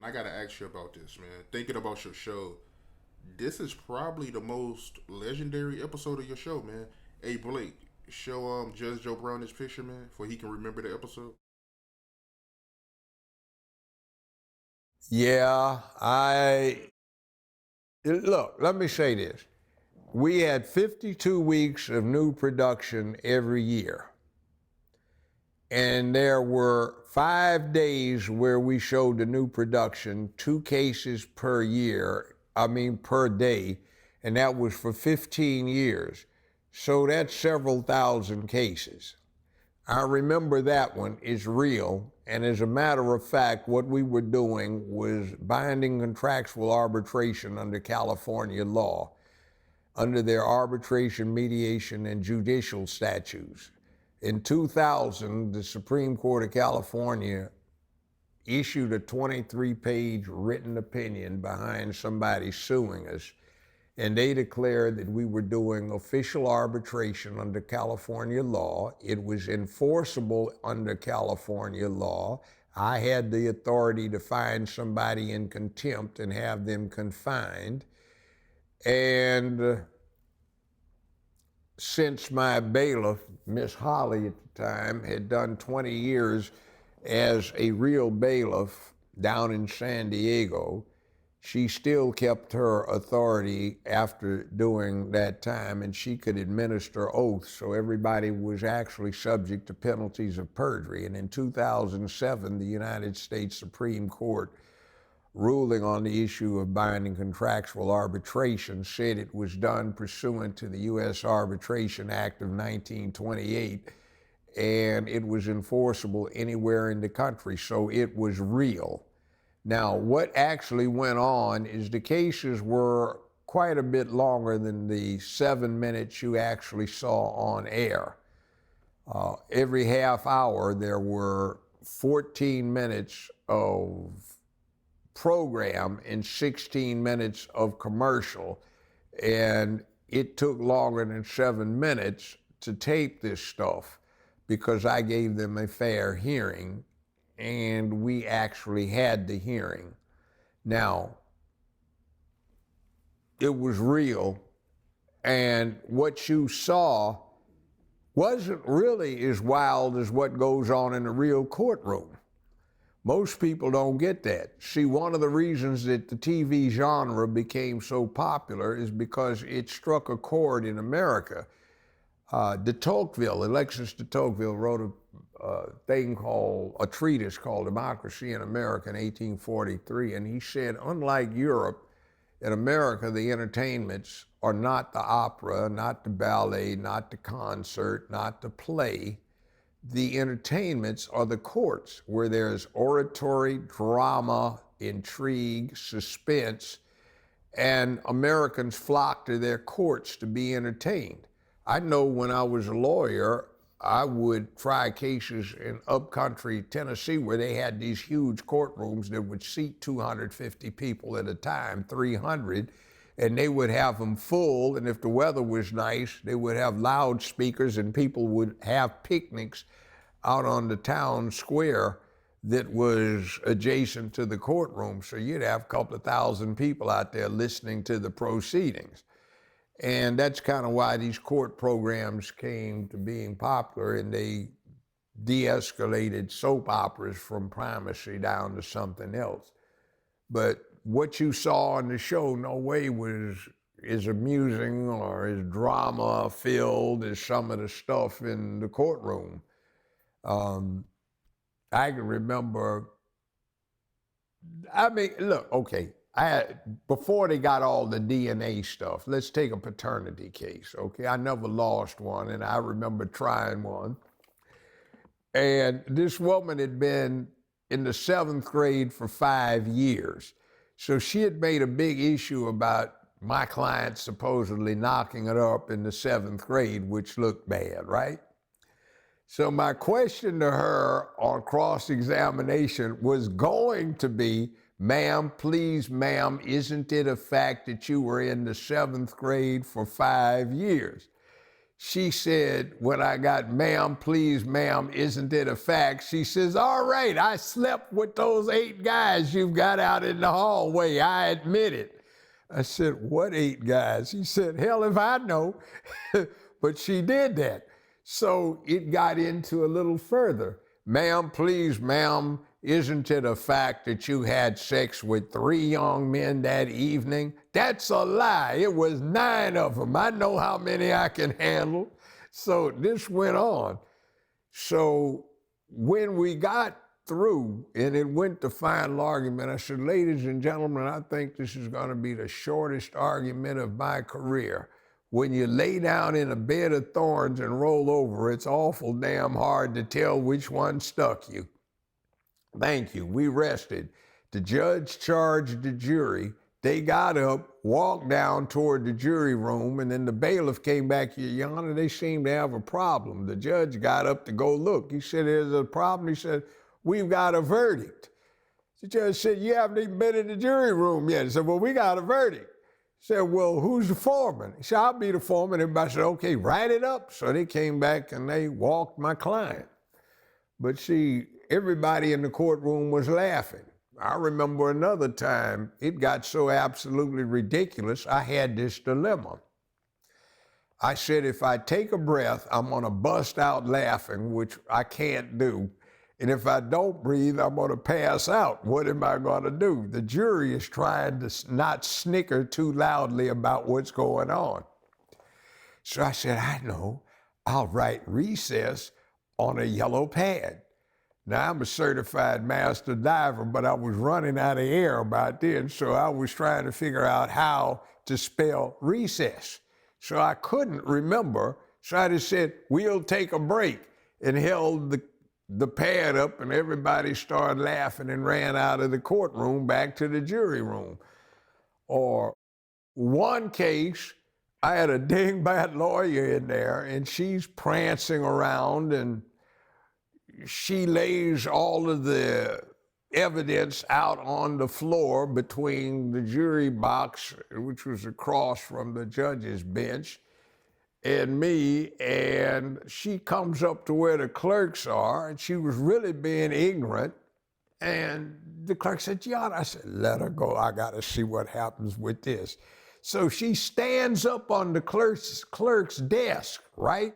I gotta ask you about this, man. Thinking about your show, this is probably the most legendary episode of your show, man. Hey Blake, show Judge Joe Brown this picture, man, for he can remember the episode. Yeah, look, let me say this. We had 52 weeks of new production every year. And there were 5 days where we showed the new production, 2 cases per year, per day, and that was for 15 years. So that's several thousand cases. I remember that one is real, and as a matter of fact, what we were doing was binding contractual arbitration under California law, under their arbitration, mediation, and judicial statutes. In 2000, the Supreme Court of California issued a 23-page written opinion behind somebody suing us, and they declared that we were doing official arbitration under California law. It was enforceable under California law. I had the authority to find somebody in contempt and have them confined. And since my bailiff, Miss Holly at the time, had done 20 years as a real bailiff down in San Diego, she still kept her authority after doing that time, and she could administer oaths, so everybody was actually subject to penalties of perjury. And in 2007, the United States Supreme Court, ruling on the issue of binding contractual arbitration, said it was done pursuant to the U.S. Arbitration Act of 1928, and it was enforceable anywhere in the country, so it was real. Now, what actually went on is the cases were quite a bit longer than the 7 minutes you actually saw on air. Every half hour, there were 14 minutes of program and 16 minutes of commercial, and it took longer than 7 minutes to tape this stuff because I gave them a fair hearing, and we actually had the hearing. Now, it was real, and what you saw wasn't really as wild as what goes on in a real courtroom. Most people don't get that. See, one of the reasons that the TV genre became so popular is because it struck a chord in America. De Tocqueville, Alexis de Tocqueville, wrote a treatise called Democracy in America in 1843, and he said, unlike Europe, in America, the entertainments are not the opera, not the ballet, not the concert, not the play. The entertainments are the courts, where there's oratory, drama, intrigue, suspense, and Americans flock to their courts to be entertained. I know when I was a lawyer, I would try cases in upcountry Tennessee where they had these huge courtrooms that would seat 250 people at a time, 300, and they would have them full, and if the weather was nice, they would have loudspeakers and people would have picnics out on the town square that was adjacent to the courtroom. So you'd have a couple of thousand people out there listening to the proceedings. And that's kind of why these court programs came to being popular, and they de-escalated soap operas from primacy down to something else. But what you saw on the show, no way was as amusing or as drama-filled as some of the stuff in the courtroom. I can remember, look, okay, before they got all the DNA stuff, let's take a paternity case, okay? I never lost one, and I remember trying one. And this woman had been in the 7th grade for 5 years. So she had made a big issue about my client supposedly knocking it up in the 7th grade, which looked bad, right? So my question to her on cross-examination was going to be, ma'am, please, ma'am, isn't it a fact that you were in the 7th grade for 5 years? She said, when I got, ma'am, please, ma'am, isn't it a fact? She says, all right, I slept with those 8 guys you've got out in the hallway. I admit it. I said, what 8 guys? He said, hell if I know. But she did that. So it got into a little further. Ma'am, please, ma'am, isn't it a fact that you had sex with 3 young men that evening? That's a lie. It was 9 of them. I know how many I can handle. So this went on. So when we got through and it went to final argument, I said, ladies and gentlemen, I think this is going to be the shortest argument of my career. When you lay down in a bed of thorns and roll over, it's awful damn hard to tell which one stuck you. Thank you. We rested. The judge charged the jury. They got up, walked down toward the jury room, and then the bailiff came back here, Your Honor, they seem to have a problem. The judge got up to go look. He said, there's a problem. He said, we've got a verdict. The judge said, you haven't even been in the jury room yet. He said, well, we got a verdict. He said, well, who's the foreman? He said, I'll be the foreman. Everybody said, okay, write it up. So they came back and they walked my client. But see, everybody in the courtroom was laughing. I remember another time, it got so absolutely ridiculous, I had this dilemma. I said, if I take a breath, I'm gonna bust out laughing, which I can't do. And if I don't breathe, I'm gonna pass out. What am I gonna do? The jury is trying to not snicker too loudly about what's going on. So I said, I know, I'll write recess on a yellow pad. Now, I'm a certified master diver, but I was running out of air about then, so I was trying to figure out how to spell recess. So I couldn't remember, so I just said, we'll take a break, and held the pad up, and everybody started laughing and ran out of the courtroom back to the jury room. Or one case, I had a dingbat lawyer in there, and she's prancing around, and she lays all of the evidence out on the floor between the jury box, which was across from the judge's bench, and me, and she comes up to where the clerks are, and she was really being ignorant, and the clerk said, John, I said, let her go, I gotta see what happens with this. So she stands up on the clerk's desk, right?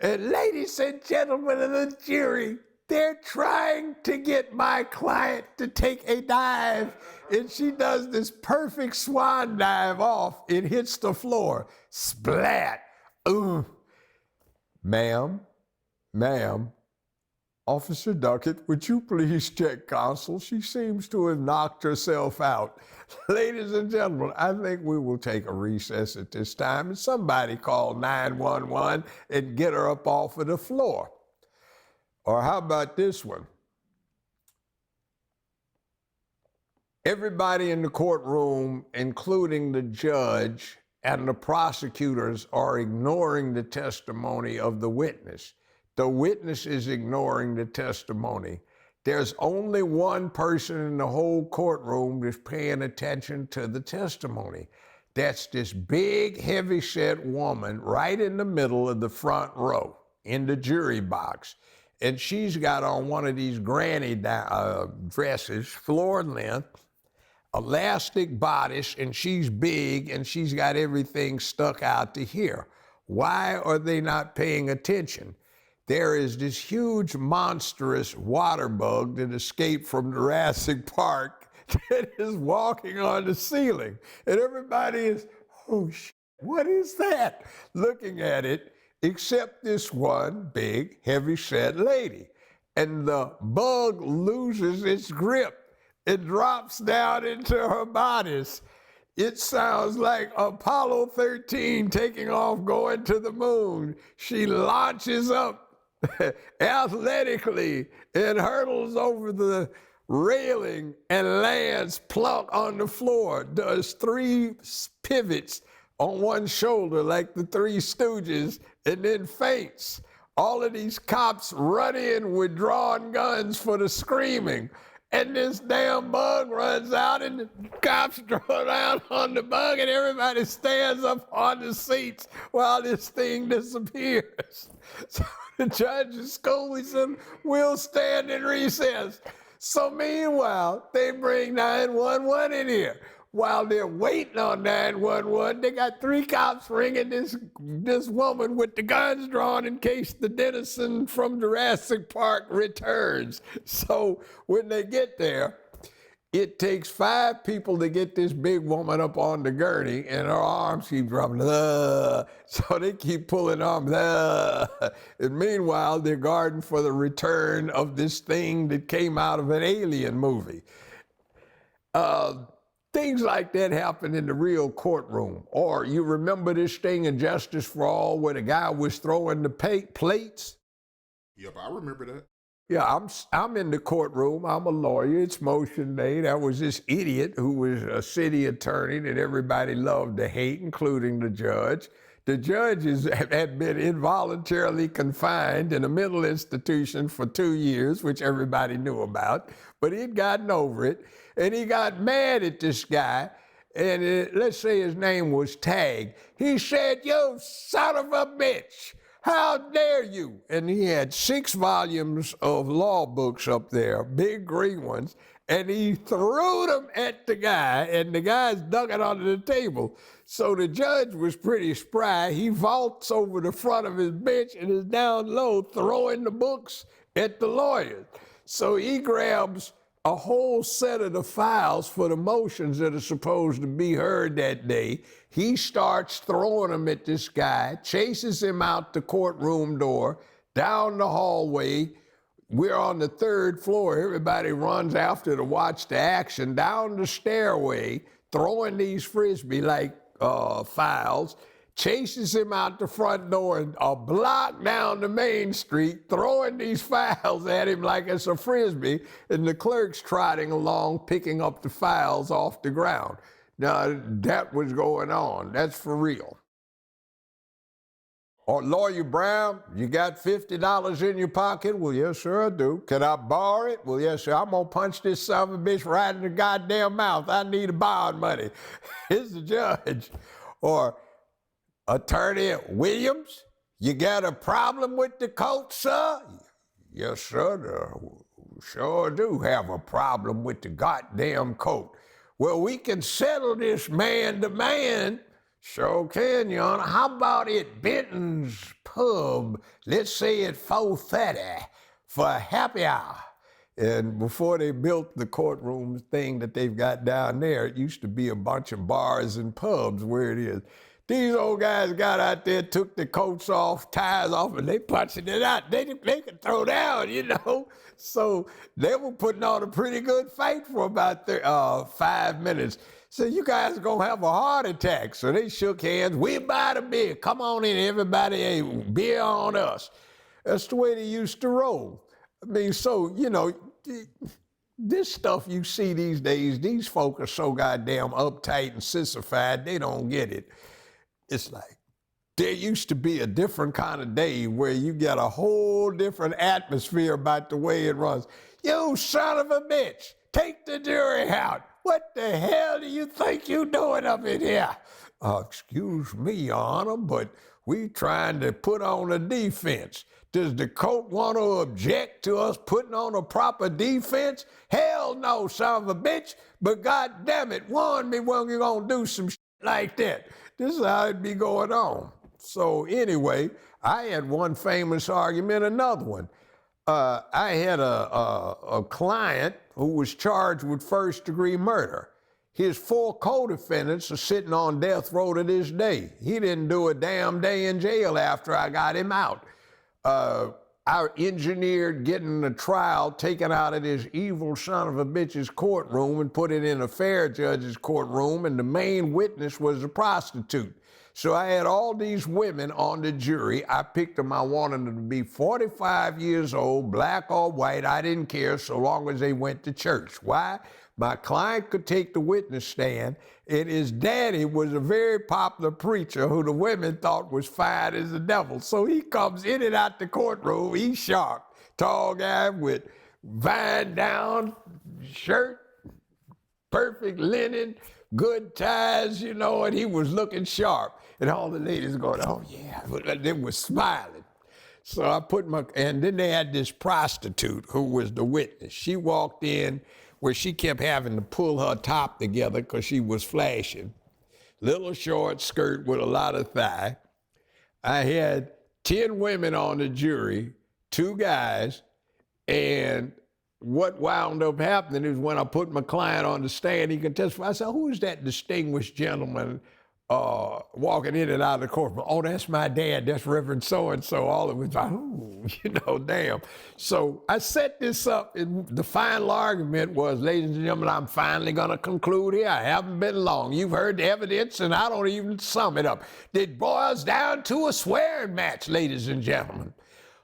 And ladies and gentlemen of the jury, they're trying to get my client to take a dive. And she does this perfect swan dive off. It hits the floor. Splat. Ooh. Ma'am, Officer Duckett, would you please check counsel? She seems to have knocked herself out. Ladies and gentlemen, I think we will take a recess at this time, and somebody call 911 and get her up off of the floor. Or how about this one? Everybody in the courtroom, including the judge and the prosecutors, are ignoring the testimony of the witness. The witness is ignoring the testimony. There's only one person in the whole courtroom that's paying attention to the testimony. That's this big, heavy-set woman right in the middle of the front row in the jury box. And she's got on one of these granny dresses, floor length, elastic bodice, and she's big, and she's got everything stuck out to here. Why are they not paying attention? There is this huge, monstrous water bug that escaped from Jurassic Park that is walking on the ceiling. And everybody is, oh, what is that? Looking at it, except this one big, heavy-set lady. And the bug loses its grip. It drops down into her bodice. It sounds like Apollo 13 taking off, going to the moon. She launches up athletically and hurdles over the railing and lands plunk on the floor, does 3 pivots on one shoulder like the Three Stooges, and then faints. All of these cops run in with drawn guns for the screaming, And this damn bug runs out, and the cops throw down on the bug, and everybody stands up on the seats while this thing disappears. So the judge is cool. He said, we'll stand in recess. So meanwhile, they bring 911 in here. While they're waiting on 911, they got 3 cops ringing this woman with the guns drawn in case the denizen from Jurassic Park returns. So when they get there, it takes 5 people to get this big woman up on the gurney, and her arms keep dropping. So they keep pulling arms. And meanwhile, they're guarding for the return of this thing that came out of an alien movie. Things like that happen in the real courtroom. Or you remember this thing in Justice for All where the guy was throwing the plates? Yep, I remember that. Yeah, I'm in the courtroom. I'm a lawyer. It's motion day. That was this idiot who was a city attorney that everybody loved to hate, including the judge. The judge had been involuntarily confined in a mental institution for 2 years, which everybody knew about, but he'd gotten over it. And he got mad at this guy, and let's say his name was Tag. He said, "You son of a bitch, how dare you?" And he had 6 volumes of law books up there, big green ones, and he threw them at the guy, and the guy's dug it under the table. So the judge was pretty spry. He vaults over the front of his bench and is down low throwing the books at the lawyers. So he grabs a whole set of the files for the motions that are supposed to be heard that day. He starts throwing them at this guy, chases him out the courtroom door, down the hallway. We're on the 3rd floor. Everybody runs after to watch the action, down the stairway, throwing these Frisbee-like files, chases him out the front door and a block down the main street, throwing these files at him like it's a Frisbee, and the clerk's trotting along, picking up the files off the ground. Now, that was going on. That's for real. Or Lawyer Brown, you got $50 in your pocket? Well, yes, sir, I do. Can I borrow it? Well, yes, sir. I'm going to punch this son of a bitch right in the goddamn mouth. I need a borrowed money. Here's the judge. Or Attorney Williams, you got a problem with the coat, sir? Yes, sir. Sure do have a problem with the goddamn coat. Well, we can settle this man to man. Sure can, Your Honor. How about at Benton's Pub? Let's say at 4:30 for a happy hour. And before they built the courtroom thing that they've got down there, it used to be a bunch of bars and pubs where it is. These old guys got out there, took their coats off, ties off, and they punching it out. They could throw down, you know. So they were putting on a pretty good fight for about 5 minutes. So you guys are going to have a heart attack. So they shook hands. We buy the beer. Come on in, everybody. Hey, beer on us. That's the way they used to roll. I mean, so, you know, this stuff you see these days, these folk are so goddamn uptight and sissified, they don't get it. It's like, there used to be a different kind of day where you get a whole different atmosphere about the way it runs. You son of a bitch, take the jury out. What the hell do you think you doing up in here? Excuse me, Your Honor, but we trying to put on a defense. Does the court want to object to us putting on a proper defense? Hell no, son of a bitch, but God damn it, warn me when you're going to do some shit like that. This is how it be going on. So anyway, I had one famous argument, another one. I had a client who was charged with first-degree murder. His 4 co-defendants are sitting on death row to this day. He didn't do a damn day in jail after I got him out. I engineered getting the trial taken out of this evil son of a bitch's courtroom and put it in a fair judge's courtroom, and the main witness was a prostitute. So I had all these women on the jury. I picked them. I wanted them to be 45 years old, black or white. I didn't care so long as they went to church. Why? My client could take the witness stand, and his daddy was a very popular preacher who the women thought was fine as the devil. So he comes in and out the courtroom. He's sharp, tall guy with Vine down, shirt, perfect linen, good ties, you know, and he was looking sharp. And all the ladies going, oh yeah, they were smiling. So I put and then they had this prostitute who was the witness. She walked in where she kept having to pull her top together because she was flashing. Little short skirt with a lot of thigh. I had 10 women on the jury, 2 guys, and what wound up happening is when I put my client on the stand, he could testify. I said, who is that distinguished gentleman walking in and out of the courtroom? Oh, that's my dad. That's Reverend so-and-so. All of it was like, ooh, you know, damn. So I set this up, and the final argument was, ladies and gentlemen, I'm finally going to conclude here. I haven't been long. You've heard the evidence, and I don't even sum it up. It boils down to a swearing match, ladies and gentlemen.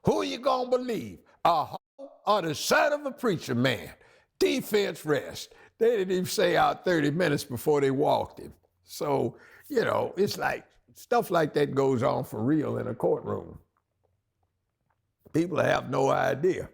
Who are you going to believe? A hoe or the son of a preacher man? Defense rest. They didn't even say out 30 minutes before they walked him. So, you know, it's like stuff like that goes on for real in a courtroom. People have no idea.